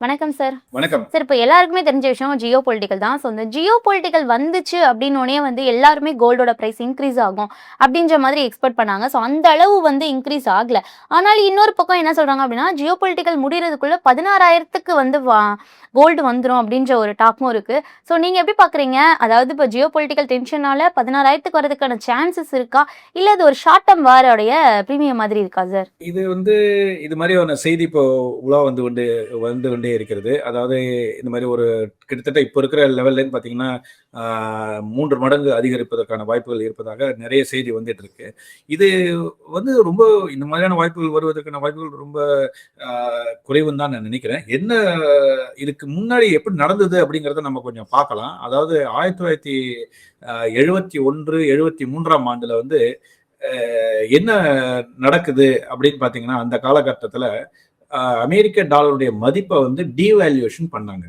வணக்கம் சார். வணக்கம். சார் இப்போ எல்லாருக்குமே தெரிஞ்ச விஷயம் ஜியோ பொலிட்டிக்கல் தான். ஸோ இந்த ஜியோ பொலிட்டிக்கல் வந்துச்சு அப்படின்னோனே எல்லாருமே கோல்டோட பிரைஸ் இன்க்ரீஸ் ஆகும் அப்படின்ற மாதிரி எக்ஸ்பெக்ட் பண்ணாங்க. ஸோ அந்த அளவு இன்க்ரீஸ் ஆகல. ஆனாலும் இன்னொரு பக்கம் என்ன சொல்றாங்க அப்படின்னா, ஜியோ பொலிட்டிக்கல் முடியறதுக்குள்ள 16,000க்கு கோல்டு வந்துரும் அப்படின்ற ஒரு டாக்கும் இருக்கு. ஸோ நீங்க எப்படி பார்க்குறீங்க? அதாவது இப்போ ஜியோ பொலிட்டிக்கல் டென்ஷனால 16,000க்கு வரதுக்கான சான்சஸ் இருக்கா? இல்ல அது ஒரு ஷார்ட் டர்ம் வாரோடைய பிரீமியம் மாதிரி இருக்கா சார்? இது மாதிரி ஒரு செய்தி இப்போ உலா வந்து கொண்டே இருக்கிறது. அதாவது இந்த மாதிரி ஒரு கிட்டத்தட்ட இப்போ இருக்கிற லெவல்லேருந்து பார்த்தீங்கன்னா 3 மடங்கு அதிகரிப்பதற்கான வாய்ப்புகள் இருப்பதாக நிறைய செய்தி வந்துட்டு இருக்கு. இது ரொம்ப இந்த மாதிரியான வாய்ப்புகள் வருவதற்கான வாய்ப்புகள் ரொம்ப குறைவுன்னு தான் நான் நினைக்கிறேன். என்ன இதுக்கு முன்னாடி எப்படி நடந்தது அப்படிங்கிறத நம்ம கொஞ்சம் பார்க்கலாம். அதாவது 1971, 73ஆம் ஆண்டுல என்ன நடக்குது அப்படின்னு பார்த்தீங்கன்னா, அந்த காலகட்டத்தில் அமெரிக்க டாலருடைய மதிப்பை டீவேல்யூவேஷன் பண்ணாங்க.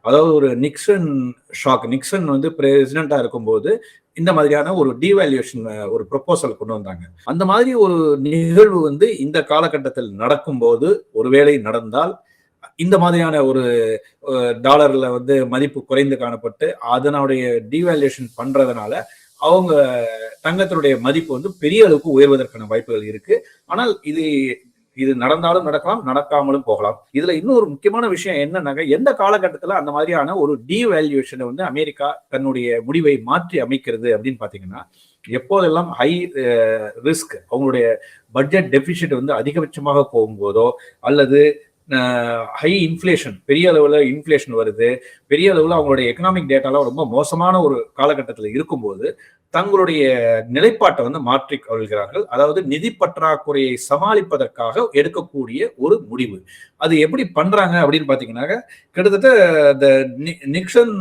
அதாவது ஒரு நிக்சன் ஷாக். நிக்சன் பிரசிடென்டா இருக்கும்போது இந்த மாதிரியான ஒரு டீவேல்யூவேஷன் ஒரு ப்ரொபோசல் கொண்டு வந்தாங்க. அந்த மாதிரி ஒரு நிகழ்வு இந்த காலகட்டத்தில் நடக்கும்போது, ஒருவேளை நடந்தால் இந்த மாதிரியான ஒரு டாலர்ல மதிப்பு குறைந்து காணப்பட்டு அதனுடைய டீவேல்யூவேஷன் பண்றதுனால அவங்க தங்கத்தினுடைய மதிப்பு பெரிய அளவுக்கு உயர்வதற்கான வாய்ப்புகள் இருக்கு. ஆனால் இது நடந்தாலும் நடக்கலாம், நடக்காமலும் போகலாம். இதுல இன்னொரு முக்கியமான விஷயம் என்னன்னாக்க, எந்த காலகட்டத்துல அந்த மாதிரியான ஒரு டீவேல்யூவேஷனை அமெரிக்கா தன்னுடைய முடிவை மாற்றி அமைக்கிறது அப்படின்னு பாத்தீங்கன்னா, எப்போதெல்லாம் ஹை ரிஸ்க், அவங்களுடைய பட்ஜெட் டெபிசிட் அதிகபட்சமாக போகும்போதோ, அல்லது ஹை இன்ஃபிளேஷன், பெரிய அளவுல இன்ஃபிளேஷன் வருது, பெரிய அளவுல அவங்களுடைய எக்கனாமிக் டேட்டாலாம் ரொம்ப மோசமான ஒரு காலகட்டத்தில் இருக்கும்போது தங்களுடைய நிலைப்பாட்டை மாற்றி கொள்கிறார்கள். அதாவது நிதி பற்றாக்குறையை சமாளிப்பதற்காக எடுக்கக்கூடிய ஒரு முடிவு. அது எப்படி பண்றாங்க அப்படின்னு பாத்தீங்கன்னாக்க, கிட்டத்தட்ட இந்த நிக்சன்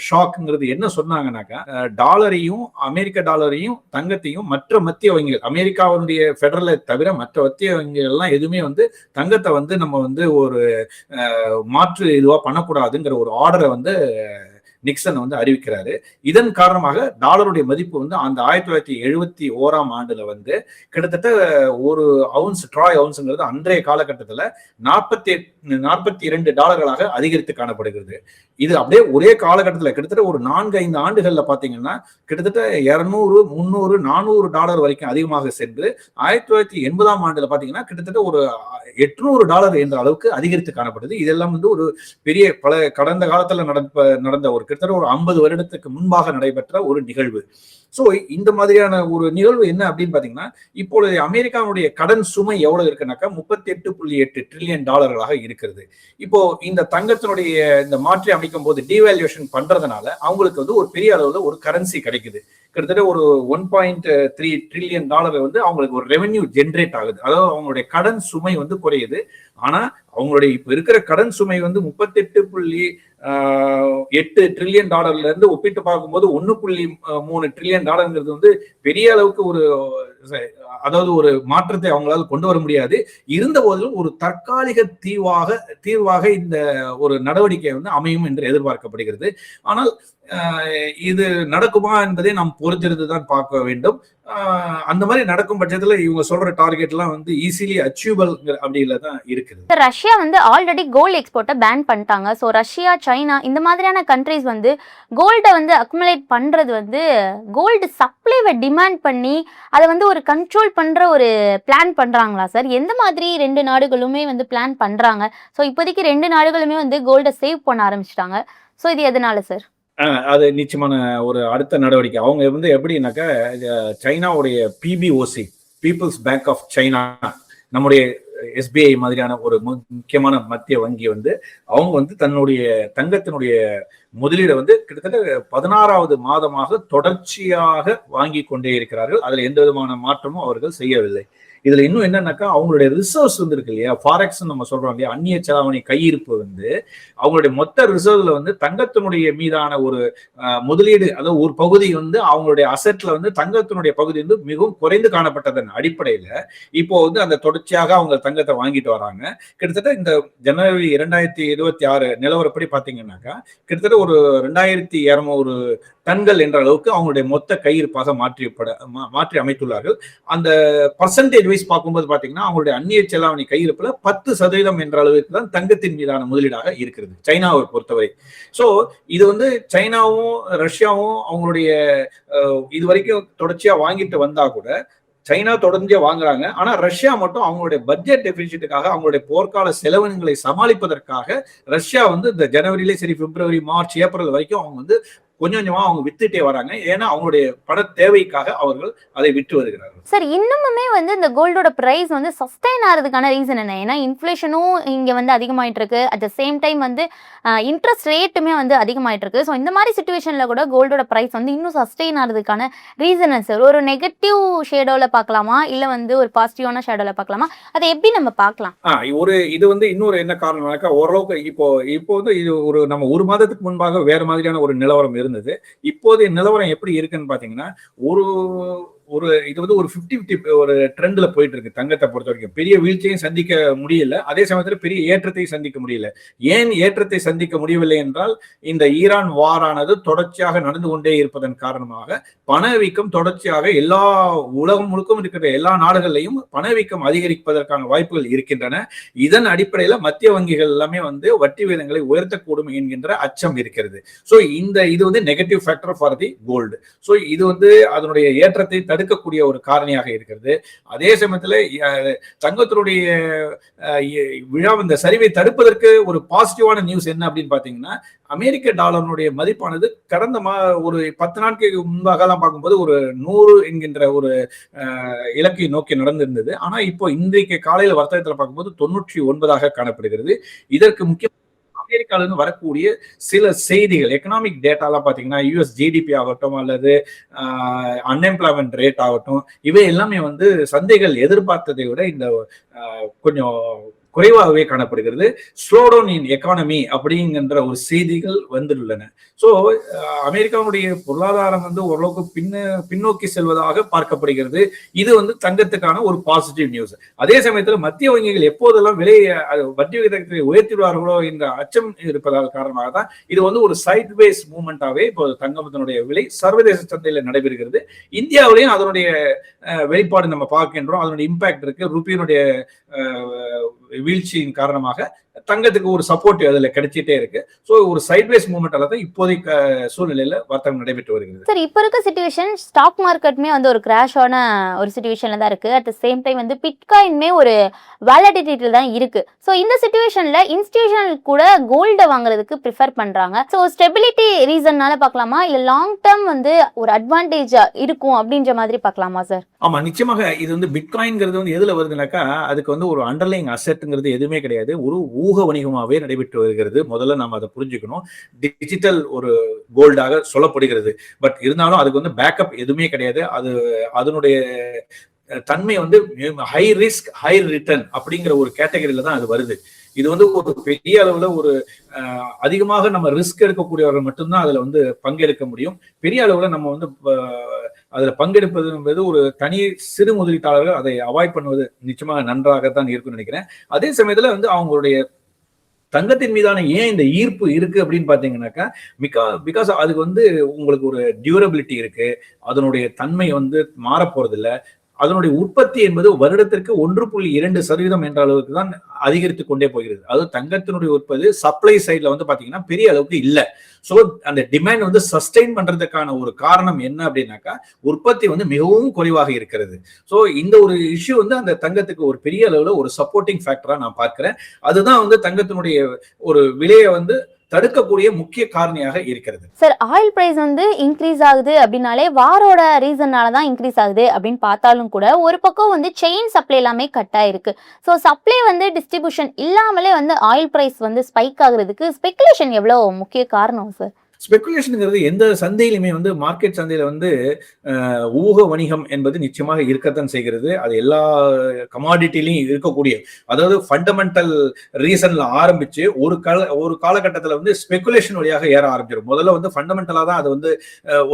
ஷாக்ங்கிறது என்ன சொன்னாங்கன்னாக்கா, டாலரையும், அமெரிக்க டாலரையும், தங்கத்தையும் மற்ற மத்திய வங்கிகள், அமெரிக்காவுடைய பெடரலை தவிர மற்ற மத்திய வங்கிகள் எல்லாம் எதுவுமே தங்கத்தை நம்ம ஒரு மாற்று இதுவா பண்ணக்கூடாதுங்கிற ஒரு ஆர்டரை நிக்சன் அறிவிக்கிறாரு. இதன் காரணமாக டாலருடைய மதிப்பு அந்த 1971ஆம் ஆண்டுல கிட்டத்தட்ட ஒரு அவுன்ஸ், ட்ராய் அவுன்ஸ்ங்கிறது அன்றைய காலகட்டத்துல $42 அதிகரித்து காணப்படுகிறது. இது அப்படியே ஒரே காலகட்டத்தில் கிட்டத்தட்ட ஒரு 4-5 ஆண்டுகள்ல பாத்தீங்கன்னா கிட்டத்தட்ட $200, $300, $400 வரைக்கும் அதிகமாக சென்று 1980ஆம் ஆண்டுல பாத்தீங்கன்னா கிட்டத்தட்ட ஒரு $800 என்ற அளவுக்கு அதிகரித்து காணப்படுது. இதெல்லாம் ஒரு பெரிய கடந்த காலத்துல நடந்த ஒரு கிட்டத்தட்ட ஒரு 50 வருடத்துக்கு முன்பாக நடைபெற்ற ஒரு நிகழ்வு. சோ இந்த மாதிரியான ஒரு நிகழ்வு என்ன அப்படின்னு பாத்தீங்கன்னா, இப்பொழுது அமெரிக்காவுடைய கடன் சுமை எவ்வளவு இருக்குன்னாக்கா $38.8 ட்ரில்லியன் இருக்கிறது. இப்போ இந்த தங்கத்தினுடைய இந்த மாற்றி அமைக்கும் போது டீவேல்யூவேஷன் பண்றதுனால அவங்களுக்கு ஒரு பெரிய அளவுல ஒரு கரன்சி கிடைக்குது. கிட்டத்தட்ட ஒரு $1.3 ட்ரில்லியன் அவங்களுக்கு ஒரு ரெவென்யூ ஜென்ரேட் ஆகுது. அதாவது அவங்களுடைய கடன் சுமை குறையுது. ஆனா அவங்களுடைய இப்ப இருக்கிற கடன் சுமை $38.8 ட்ரில்லியன் இருந்து ஒப்பிட்டு பார்க்கும்போது $1.3 ட்ரில்லியன் பெரிய அளவுக்கு ஒரு மாற்றத்தை அவங்களால கொண்டு வர முடியாது. இருந்த போதிலும் ஒரு தற்காலிக தீர்வாக இந்த ஒரு நடவடிக்கை அமையும் என்று எதிர்பார்க்கப்படுகிறது. ஆனால் இது நடக்குமா என்பதை நாம் பொறுத்திருந்துதான் பார்க்க வேண்டும். அந்த மாதிரி நடக்கும் பட்சத்துல இவங்க சொல்ற டார்கெட் எல்லாம் ஈஸிலி அச்சீவபிள் அப்படிதான் இருக்குது. ரஷ்யா ஆல்ரெடி கோல்டு எக்ஸ்போர்ட்டை பேன் பண்ணிட்டாங்க. ஸோ ரஷ்யா, சைனா இந்த மாதிரியான கண்ட்ரிஸ் கோல்டை அக்குமுலேட் பண்றது கோல்டு சப்ளைவை டிமாண்ட் பண்ணி அதை ஒரு கண்ட்ரோல் பண்ற ஒரு பிளான் பண்றாங்களா சார்? எந்த மாதிரி 2 நாடுகளுமே பிளான் பண்றாங்க? ஸோ இப்போதைக்கு 2 நாடுகளுமே கோல்டை சேவ் பண்ண ஆரம்பிச்சிட்டாங்க. ஸோ இது எதனால சார்? அது நிச்சயமான ஒரு அடுத்த நடவடிக்கை. அவங்க எப்படின்னாக்கா, சைனாவுடைய பிபிஓசி, பீப்புள்ஸ் பேங்க் ஆஃப் சைனா, நம்முடைய எஸ்பிஐ மாதிரியான ஒரு முக்கியமான மத்திய வங்கி அவங்க தன்னுடைய தங்கத்தினுடைய முதலீடு கிட்டத்தட்ட 16வது மாதமாக தொடர்ச்சியாக வாங்கி கொண்டே இருக்கிறார்கள். அதுல எந்த விதமான மாற்றமும் அவர்கள் செய்யவில்லை. இதுல இன்னும் என்னன்னாக்கா, அவங்களுடைய ரிசர்வ்ஸ் இருக்கு இல்லையா, ஃபாரெக்ஸ் நம்ம சொல்றோம் இல்லையா, அந்நிய செலாவணி கையிருப்பு அவங்களுடைய மொத்த ரிசர்வ்ல தங்கத்தினுடைய மீதான ஒரு முதலீடு, அதாவது ஒரு பகுதி அவங்களுடைய அசெட்ல தங்கத்தினுடைய பகுதி மிகவும் குறைந்து காணப்பட்டதன் அடிப்படையில இப்போ அந்த தொடர்ச்சியாக அவங்க தங்கத்தை வாங்கிட்டு வராங்க. கிட்டத்தட்ட இந்த ஜனவரி 2026 நிலவரப்படி பாத்தீங்கன்னாக்கா கிட்டத்தட்ட ஒரு 2200 டன்கள் என்ற அளவுக்கு அவங்களுடைய மொத்த கையிருப்பாக மாற்றி அமைத்துள்ளார்கள். அந்த பர்சன்டேஜ் வைஸ் பார்க்கும்போது பாத்தீங்கன்னா அவங்களுடைய அந்நிய செலாவணி கையிருப்புல 10% என்ற அளவுக்கு தான் தங்கத்தின் மீதான முதலீடாக இருக்கிறது சைனாவை பொறுத்தவரை. சோ இது வந்து சைனாவும் ரஷ்யாவும் அவங்களுடைய இது வரைக்கும் தொடர்ச்சியா வாங்கிட்டு வந்தா கூட சைனா தொடர்ந்து வாங்குறாங்க. ஆனா ரஷ்யா மட்டும் அவங்களுடைய பட்ஜெட் டெபிசிட்டுக்காக அவங்களுடைய போர்க்கால செலவினங்களை சமாளிப்பதற்காக ரஷ்யா வந்து இந்த ஜனவரியிலே சரி, பிப்ரவரி, மார்ச், ஏப்ரல் வரைக்கும் அவங்க வந்து கொஞ்சம் கொஞ்சமா அவங்க வித்துட்டே வராங்க. ஏன்னா அவங்களுடைய பண தேவைக்காக அவர்கள் அதை விட்டு வருகிறார்கள். சார், இன்னுமுமே வந்து இந்த கோல்டோட பிரைஸ் வந்து சஸ்டைன் ஆகிறதுக்கான ரீசன் என்ன? ஏன்னா இன்ஃப்ளேஷனும் இங்க வந்து அதிகமாயிட்டு இருக்கு, அட் த சேம் டைம் வந்து இன்ட்ரெஸ்ட் ரேட்டுமே வந்து அதிகமாயிட்டு இருக்கு. ஸோ இந்த மாதிரி சுச்சுவேஷன்ல கூட கோல்டோட பிரைஸ் வந்து இன்னும் சஸ்டெயின் ஆகிறதுக்கான ரீசன் சார் ஒரு நெகட்டிவ் ஷேடோல பார்க்கலாமா, இல்ல வந்து ஒரு பாசிட்டிவான ஷேடோல பார்க்கலாமா? அதை எப்படி நம்ம பார்க்கலாம்? இது வந்து இன்னொரு என்ன காரணம்னாக்கா, ஓரளவுக்கு இப்போ வந்து இது ஒரு நம்ம ஒரு மாதத்துக்கு முன்பாக வேற மாதிரியான ஒரு நிலவரம் இருந்தது. இப்போதைய நிலவரம் எப்படி இருக்குன்னு பாத்தீங்கன்னா, இது வந்து ஒரு 50-50 ஒரு ட்ரெண்ட்ல போயிட்டு இருக்கு. தங்கத்தை பொறுத்த வரைக்கும் பெரிய வீழ்ச்சியையும் சந்திக்க முடியல, அதே சமயத்துல பெரிய ஏற்றத்தையும் சந்திக்க முடியல. ஏன் ஏற்றத்தை சந்திக்க முடியவில்லை என்றால், இந்த ஈரான் வாரானது தொடர்ச்சியாக நடந்து கொண்டே இருப்பதன் காரணமாக பணவீக்கம் தொடர்ச்சியாக எல்லா உலகம் முழுக்கும் இருக்கிற எல்லா நாடுகள்லையும் பணவீக்கம் அதிகரிப்பதற்கான வாய்ப்புகள் இருக்கின்றன. இதன் அடிப்படையில மத்திய வங்கிகள் எல்லாமே வந்து வட்டி விகிதங்களை உயர்த்தக்கூடும் என்கின்ற அச்சம் இருக்கிறது. சோ இது வந்து negative factor for the gold. So இது வந்து அதனுடைய ஏற்றத்தை தடுக்கக்கூடிய ஒரு காரணியாக இருக்கிறது. அதே சமயத்துல தங்கத்தினுடைய விழா இந்த சரிவை தடுப்பதற்கு ஒரு பாசிட்டிவான நியூஸ் என்ன அப்படின்னு பாத்தீங்கன்னா, அமெரிக்க டாலருடைய மதிப்பானது கடந்த ஒரு 10 நாட்களுக்கு முன்பாக பார்க்கும்போது ஒரு 100 என்கின்ற ஒரு இலக்கை நோக்கி நடந்திருந்தது. ஆனா இப்போ இன்றைக்கு காலையில வர்த்தகத்தில் பார்க்கும்போது 99 காணப்படுகிறது. இதற்கு முக்கிய அமெரிக்கால இருந்து வரக்கூடிய சில செய்திகள், எக்கனாமிக் டேட்டாலாம் பாத்தீங்கன்னா யூஎஸ் ஜிடிபி ஆகட்டும் அல்லது அன்எம்ப்ளாய்மெண்ட் ரேட் ஆகட்டும், இவை எல்லாமே வந்து சந்தைகள் எதிர்பார்த்ததை விட இந்த கொஞ்சம் குறைவாகவே காணப்படுகிறது. ஸ்லோடவுன் இன் எக்கானமி அப்படிங்கிற ஒரு செய்திகள் வந்துள்ளன. ஸோ அமெரிக்காவுடைய பொருளாதாரம் வந்து ஓரளவுக்கு பின்னோக்கி செல்வதாக பார்க்கப்படுகிறது. இது வந்து தங்கத்துக்கான ஒரு பாசிட்டிவ் நியூஸ். அதே சமயத்தில் மத்திய வங்கிகள் எப்போதெல்லாம் வட்டி விகிதத்தை உயர்த்திடுவார்களோ என்ற அச்சம் இருப்பதால் காரணமாக தான் இது வந்து ஒரு சைட் வேஸ் மூவ்மெண்டாவே இப்போ தங்கத்தினுடைய விலை சர்வதேச சந்தையில் நடைபெறுகிறது. இந்தியாவிலையும் அதனுடைய வெளிப்பாடு நம்ம பார்க்கின்றோம். அதனுடைய இம்பாக்ட் இருக்கு. ருப்பியினுடைய வீழ்ச்சியின் காரணமாக தங்கத்துக்கு ஒரு சப்போர்ட் அதுல கிடைச்சிட்டே இருக்கு. சோ ஒரு சைட்வேஸ் மூவ்மெண்டால தான் இப்போதைக்கு சூழ்நிலையில வர்த்தகம் நடைபெற்று வருகிறது. சார், இப்போ இருக்க சிச்சுவேஷன் ஸ்டாக் மார்க்கெட்டுமே வந்து ஒரு கிராஷான ஒரு சிச்சுவேஷன்ல தான் இருக்கு. அட் த சேம் டைம் வந்து பிட்காயின்மே ஒரு வேலிடிட்டில தான் இருக்கு. ஸோ இந்த சிச்சுவேஷன்ல இன்ஸ்டிடியூஷனல் கூட கோல்டை வாங்குறதுக்கு ப்ரிஃபர் பண்றாங்க. ஸோ ஸ்டெபிலிட்டி ரீசன்னால பார்க்கலாமா, இல்ல லாங் டேர்ம் வந்து ஒரு அட்வான்டேஜ் இருக்கும் அப்படின்ற மாதிரி பார்க்கலாமா சார்? ஆமா, நிச்சயமாக. இது வந்து பிட்காயின்ங்கிறது வந்து எதுல வருதுனாக்கா, அதுக்கு வந்து ஒரு அண்டர்லைங் அசெட்ங்கிறது எதுவுமே கிடையாது. ஒரு ஊக வணிகமாகவே நடைபெற்று வருகிறது. முதல்ல நம்ம அதை புரிஞ்சுக்கணும். டிஜிட்டல் ஒரு கோல்டாக சொல்லப்படுகிறது. பட் இருந்தாலும் அதுக்கு வந்து பேக்கப் எதுவுமே கிடையாது. அதனுடைய தன்மை வந்து ஹை ரிஸ்க் ஹை ரிட்டர்ன் அப்படிங்கிற ஒரு கேட்டகரியில தான் அது வருது. இது வந்து ஒரு பெரிய அளவுல ஒரு அதிகமாக நம்ம ரிஸ்க் எடுக்கக்கூடியவர்கள் மட்டும்தான் அதுல வந்து பங்கெடுக்க முடியும். பெரிய அளவுல நம்ம வந்து அதுல பங்கெடுப்பது என்பது ஒரு தனி சிறு முதலீட்டாளர்கள் அதை அவாய்ட் பண்ணுவது நிச்சயமாக நன்றாகத்தான் இருக்குன்னு நினைக்கிறேன். அதே சமயத்துல வந்து அவங்களுடைய தங்கத்தின் மீதான ஏன் இந்த ஈர்ப்பு இருக்கு அப்படின்னு பாத்தீங்கன்னாக்கா, பிகாஸ் அதுக்கு வந்து உங்களுக்கு ஒரு டியூரபிலிட்டி இருக்கு. அதனுடைய தன்மை வந்து மாறப்போறது இல்லை. அதனுடைய உற்பத்தி என்பது வருடத்திற்கு 1.2% என்ற அளவுக்கு தான் அதிகரித்து கொண்டே போகிறது. அது தங்கத்தினுடைய உற்பத்தி சப்ளை சைட்ல வந்து பாத்தீங்கன்னா பெரிய அளவுக்கு இல்லை. சோ அந்த டிமாண்ட் வந்து சஸ்டெயின் பண்றதுக்கான ஒரு காரணம் என்ன அப்படின்னாக்கா, உற்பத்தி வந்து மிகவும் குறைவாக இருக்கிறது. சோ இந்த ஒரு இஷ்யூ வந்து அந்த தங்கத்துக்கு ஒரு பெரிய அளவுல ஒரு சப்போர்ட்டிங் ஃபேக்டரா நான் பார்க்கிறேன். அதுதான் வந்து தங்கத்தினுடைய ஒரு விலையை வந்து தடுக்கக்கூடிய முக்கிய காரணியாக இருக்கிறது. சார், ஆயில் பிரைஸ் வந்து இன்க்ரீஸ் ஆகுது அப்படின்னாலே வாரோட ரீசன்னால தான் இன்க்ரீஸ் ஆகுது அப்படின்னு பார்த்தாலும் கூட ஒரு பக்கம் வந்து செயின் சப்ளை எல்லாமே கட் ஆயிருக்கு. ஸோ சப்ளை வந்து டிஸ்ட்ரிபியூஷன் இல்லாமலே வந்து ஆயில் பிரைஸ் வந்து ஸ்பைக் ஆகுறதுக்கு ஸ்பெகுலேஷன் எவ்வளோ முக்கிய காரணம் சார்? ஸ்பெகுலேஷனுங்கிறது எந்த சந்தையிலுமே வந்து மார்க்கெட் சந்தையில வந்து ஊக வணிகம் என்பது நிச்சயமாக இருக்கத்தான் செய்கிறது. அது எல்லா கமாடிட்டிலையும் இருக்கக்கூடிய, அதாவது ஃபண்டமெண்டல் ரீசன்ல ஆரம்பிச்சு ஒரு காலகட்டத்தில் வந்து ஸ்பெகுலேஷன் வழியாக ஏற ஆரம்பிச்சிடும். முதல்ல வந்து ஃபண்டமெண்டலா தான் அது வந்து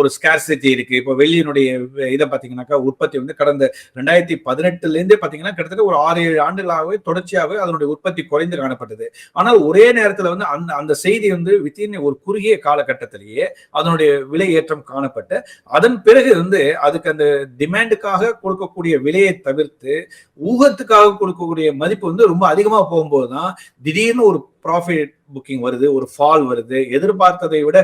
ஒரு ஸ்கேர்சிட்டி இருக்கு. இப்போ வெள்ளியினுடைய இதை பார்த்தீங்கன்னாக்கா உற்பத்தி வந்து கடந்த 2018 பார்த்தீங்கன்னா கிட்டத்தட்ட ஒரு 6-7 ஆண்டுகளாகவே தொடர்ச்சியாகவே அதனுடைய உற்பத்தி குறைந்து காணப்பட்டது. ஆனால் ஒரே நேரத்தில் வந்து அந்த செய்தி வந்து வித்தின் ஒரு குறுகிய காலகட்டம் காலகட்டத்திலேயே அதனுடைய விலை ஏற்றம் காணப்பட்டு அதன் பிறகு வந்து அதுக்கு அந்த டிமாண்டுக்காக கொடுக்கக்கூடிய விலையை தவிர்த்து ஊகத்துக்காக கொடுக்கக்கூடிய மதிப்பு வந்து ரொம்ப அதிகமா போகும்போதுதான் திடீர்னு ஒரு ப்ராஃபிட் புக்கிங் வருது, ஒரு ஃபால் வருது, எதிர்பார்த்ததை விட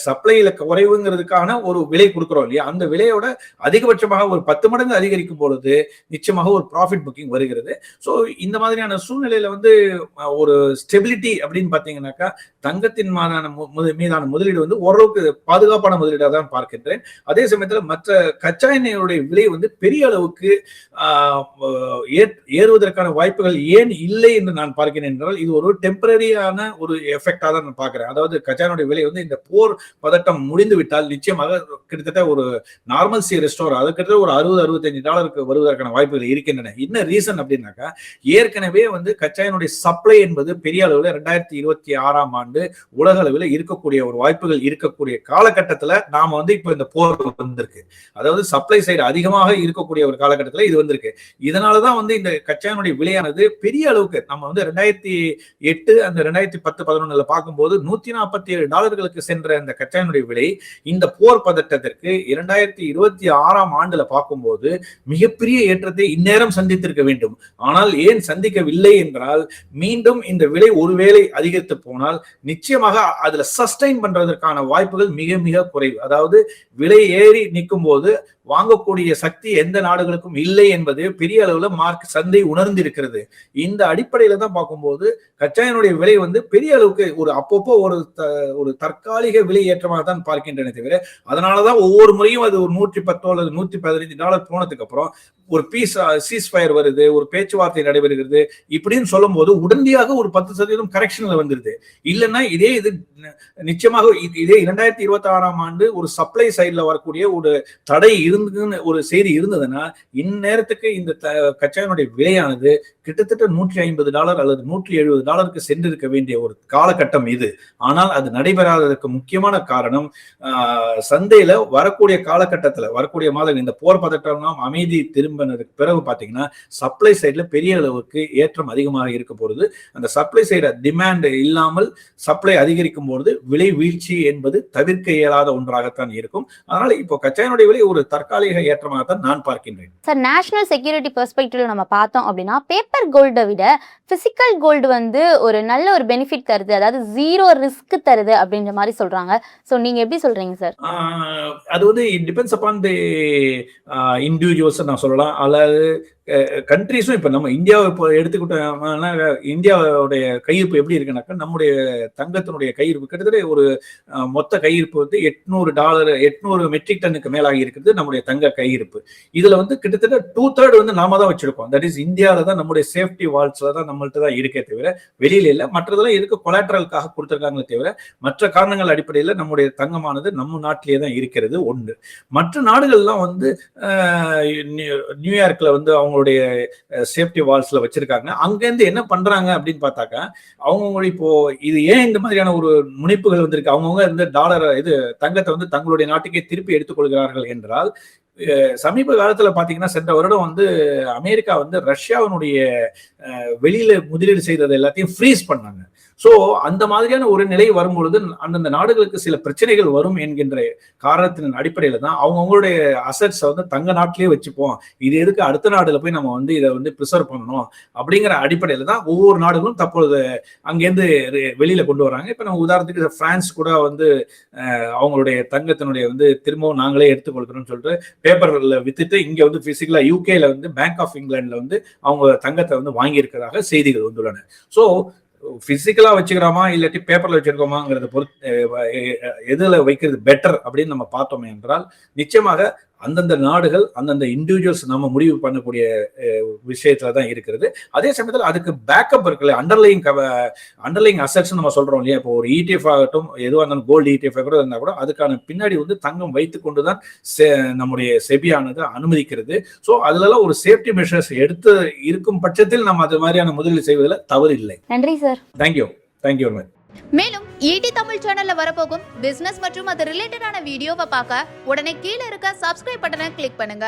சப்ளைல குறைவுங்கிறதுக்கான ஒரு விலை கொடுக்குறோம் இல்லையா, அந்த விலையோட அதிகபட்சமாக ஒரு 10 மடங்கு அதிகரிக்கும் பொழுது நிச்சயமாக ஒரு ப்ராஃபிட் புக்கிங் வருகிறது. ஸோ இந்த மாதிரியான சூழ்நிலையில வந்து ஒரு ஸ்டெபிலிட்டி அப்படின்னு பாத்தீங்கன்னாக்கா தங்கத்தின் மீதான முதலீடு வந்து ஓரளவுக்கு பாதுகாப்பான முதலீடாக தான் பார்க்கின்றேன். அதே சமயத்துல மற்ற கச்சா எண்ணெயுடைய விலை வந்து பெரிய அளவுக்கு ஏறுவதற்கான வாய்ப்புகள் ஏன் இல்லை என்று நான் பார்க்கிறேன் என்றால் இது ஒரு டெம்பரரியான ஒரு எஃபெக்டா தான் நான் பார்க்கிறேன். அதாவது கச்சா எண்ணெயுடைய விலை வந்து இந்த போர் பதட்டம் முடிந்து விட்டால் நிச்சயமாக கிட்டத்தட்ட ஒரு நார்மல்சி ரெஸ்டோர் அது கிட்டத்தட்ட ஒரு $60-65 வருவதற்கான வாய்ப்புகள் இருக்கின்றன. என்ன ரீசன் அப்படின்னாக்கா ஏற்கனவே வந்து கச்சா எண்ணெயுடைய சப்ளை என்பது பெரிய அளவில் 2026 ஆண்டு உலக அளவில் இருக்கக்கூடிய ஒரு வாய்ப்புகள் இருக்கக்கூடிய காலகட்டத்தில் நாம வந்து இப்போ இந்த போர் வந்திருக்கு. அதாவது சப்ளை சைடு அதிகமாக இருக்கக்கூடிய ஒரு காலகட்டத்தில் இது வந்திருக்கு. இதனாலதான் வந்து இந்த கச்சா எண்ணெயுடைய விலையானது பெரிய அளவுக்கு நம்ம வந்து 2008 அந்த 2010-11 பார்க்கும்போது $147 சென்ற இந்த கச்சா எண்ணெயுடைய விலை இந்த போர் பதட்டத்திற்கு 2026 ஆண்டுல பார்க்கும்போது மிகப்பெரிய ஏற்றத்தை இந்நேரம் சந்தித்திருக்க வேண்டும். ஆனால் ஏன் சந்திக்கவில்லை என்றால் மீண்டும் இந்த விலை ஒருவேளை அதிகரித்து போனால் நிச்சயமாக அதுல சஸ்டைன் பண்றதற்கான வாய்ப்புகள் மிக மிக குறைவு. அதாவது விலை ஏறி நிற்கும் போது வாங்கக்கூடிய சக்தி எந்த நாடுகளுக்கும் இல்லை என்பது பெரிய அளவுல சந்தை உணர்ந்திருக்கிறது. இந்த அடிப்படையில தான் பார்க்கும்போது கச்சா எண்ணெயுடைய விலை வந்து பெரிய அளவுக்கு ஒரு அப்பப்போ ஒரு தற்காலிக விலை ஏற்றமாக தான் பார்க்கின்றன தவிர அதனாலதான் ஒவ்வொரு முறையும் அது ஒரு $110 அல்லது $115 போனதுக்கு அப்புறம் ஒரு சீஸ்ஃபயர் வருது, ஒரு பேச்சுவார்த்தை நடைபெறுகிறது இப்படின்னு சொல்லும் போது உடனடியாக ஒரு 10% கரெக்ஷன்ல வந்துருது. இல்லைன்னா இது நிச்சயமாக இதே 2026 ஆண்டு ஒரு சப்ளை சைட்ல வரக்கூடிய ஒரு தடை இருந்துன்னு ஒரு செய்தி இருந்ததுன்னா இந்நேரத்துக்கு இந்த கச்சா எண்ணெயுடைய விலையானது கிட்டத்தட்ட $150 அல்லது $170 சென்றிருக்க வேண்டிய ஒரு காலகட்டம் இது. ஆனால் அது நடைபெறாததற்கு முக்கியமான காரணம் சந்தையில வரக்கூடிய காலகட்டத்தில் வரக்கூடிய மாதம் இந்த போர் பதட்டம் அமைதி திரும்பினதுக்கு பிறகு பாத்தீங்கன்னா சப்ளை சைட்ல பெரிய அளவுக்கு ஏற்றம் அதிகமாக இருக்க போறது. அந்த சப்ளை சைட டிமாண்ட் இல்லாமல் சப்ளை அதிகரிக்கும் பொழுது விலை வீழ்ச்சி என்பது தவிர்க்க இயலாத ஒன்றாகத்தான் இருக்கும். அதனால இப்போ கச்சா எண்ணெயுடைய விலை ஒரு தற்காலிக ஏற்றமாகத்தான் நான் பார்க்கின்றேன். சார், நேஷனல் செக்யூரிட்டி பெர்ஸ்பெக்டிவ்ல நம்ம பார்த்தோம் அப்படின்னா பேப்பர் கோல்டை விட பிசிக்கல் கோல்டு வந்து ஒரு நல்ல ஒரு பெனிஃபிட் தருது, அதாவது ஜீரோ ரிஸ்க் தருது அப்படின்ற மாதிரி சொல்றாங்க. ஸோ நீங்க எப்படி சொல்றீங்க சார்? அது வந்து it depends upon the individuals நான் சொல்லலாம். அல்லது கண்ட்ரிஸும் இப்ப நம்ம இந்தியாவை இப்போ எடுத்துக்கிட்டோம்னா இந்தியாவுடைய கையிருப்பு எப்படி இருக்குனாக்கா நம்முடைய தங்கத்தினுடைய கையிருப்பு கிட்டத்தட்ட ஒரு மொத்த கையிருப்பு வந்து $800 மெட்ரிக் டன்னுக்கு மேலாகி இருக்கிறது நம்முடைய தங்க கையிருப்பு. இதுல வந்து கிட்டத்தட்ட 2/3 வந்து நாம தான் வச்சிருக்கோம். தட் இஸ் இந்தியாவில தான் நம்முடைய சேஃப்டி வால்ஸ்ல தான் நம்மள்ட்ட தான் இருக்கே தவிர வெளியில இல்லை. மற்றதெல்லாம் இதுக்கு கொலாட்ரலுக்காக கொடுத்திருக்காங்களே தவிர மற்ற காரணங்கள் அடிப்படையில் நம்முடைய தங்கமானது நம்ம நாட்டிலேயே தான் இருக்கிறது ஒன்று. மற்ற நாடுகள்லாம் வந்து நியூயார்க்ல வந்து அவங்களுடைய சேஃப்டி வால்ஸ்ல வச்சிருக்காங்க. அங்கிருந்து என்ன பண்றாங்க அப்படின்னு பார்த்தாக்கா அவங்க இப்போ இது ஏன் இந்த மாதிரியான ஒரு முனைப்புகள் வந்திருக்கு, அவங்கவுங்க இந்த தங்கத்தை வந்து தங்களுடைய நாட்டுக்கே திருப்பி எடுத்துக்கொள்கிறார்கள் என்றால் சமீப காலத்துல பாத்தீங்கன்னா சென்ற வருடம் வந்து அமெரிக்கா வந்து ரஷ்யாவினுடைய வெளியில முதலீடு செய்தது எல்லாத்தையும் ஃப்ரீஸ் பண்ணாங்க. சோ அந்த மாதிரியான ஒரு நிலை வரும்பொழுது அந்தந்த நாடுகளுக்கு சில பிரச்சனைகள் வரும் என்கின்ற காரணத்தின் அடிப்படையில தான் அவங்களுடைய அசட்ஸ் வந்து தங்க நாட்டிலேயே வச்சுப்போம், இது எதுக்கு அடுத்த நாடுல போய் நம்ம வந்து இதை வந்து ப்ரிசர்வ் பண்ணணும் அப்படிங்கிற அடிப்படையில தான் ஒவ்வொரு நாடுகளும் தற்பொழுது அங்கேருந்து வெளியில கொண்டு வராங்க. இப்ப நம்ம உதாரணத்துக்கு பிரான்ஸ் கூட வந்து அவங்களுடைய தங்கத்தினுடைய வந்து திரும்பவும் நாங்களே எடுத்துக்கொள்கிறோம்னு சொல்லிட்டு பேப்பர்ல வித்துட்டு இங்க வந்து பிசிக்கலா யூகேல வந்து பேங்க் ஆஃப் இங்கிலாந்துல வந்து அவங்க தங்கத்தை வந்து வாங்கி இருக்கிறதாக செய்திகள் வந்துள்ளன. சோ பிசிக்கலா வச்சுக்கிறோமா இல்லாட்டி பேப்பர்ல வச்சிருக்கோமாங்கிறத பொறுத்து எதுல வைக்கிறது பெட்டர் அப்படின்னு நம்ம பார்த்தோமே என்றால் நிச்சயமாக அந்தந்த நாடுகள் அந்தந்த இண்டிவிஜுவல்ஸ் நம்ம முடிவு பண்ணக்கூடிய விஷயத்துல தான் இருக்கிறது. அதே சமயத்தில் அதுக்கு பேக்கப் இருக்குல்ல, அண்டர்லைங் அசட்ஸ் நம்ம சொல்றோம் இல்லையா. இப்போ ஒரு ETF ஆகட்டும் எதுவாக இருந்தாலும் கோல்டு ETF கூட இருந்தா கூட அதுக்கான பின்னாடி வந்து தங்கம் வைத்து கொண்டுதான் நம்முடைய செபியானது அனுமதிக்கிறது. ஸோ அதுலலாம் ஒரு சேஃப்டி மெஷர்ஸ் எடுத்து இருக்கும் பட்சத்தில் நம்ம அது மாதிரியான முதலீடு செய்வதில் தவறு இல்லை. நன்றி சார். Thank you very much. மேலும் ஈடி தமிழ் சேனல்ல வரப்போகும் பிசினஸ் மற்றும் அது ரிலேட்டடான வீடியோவை பார்க்க உடனே கீழே இருக்க சப்ஸ்கிரைப் பட்டனை கிளிக் பண்ணுங்க.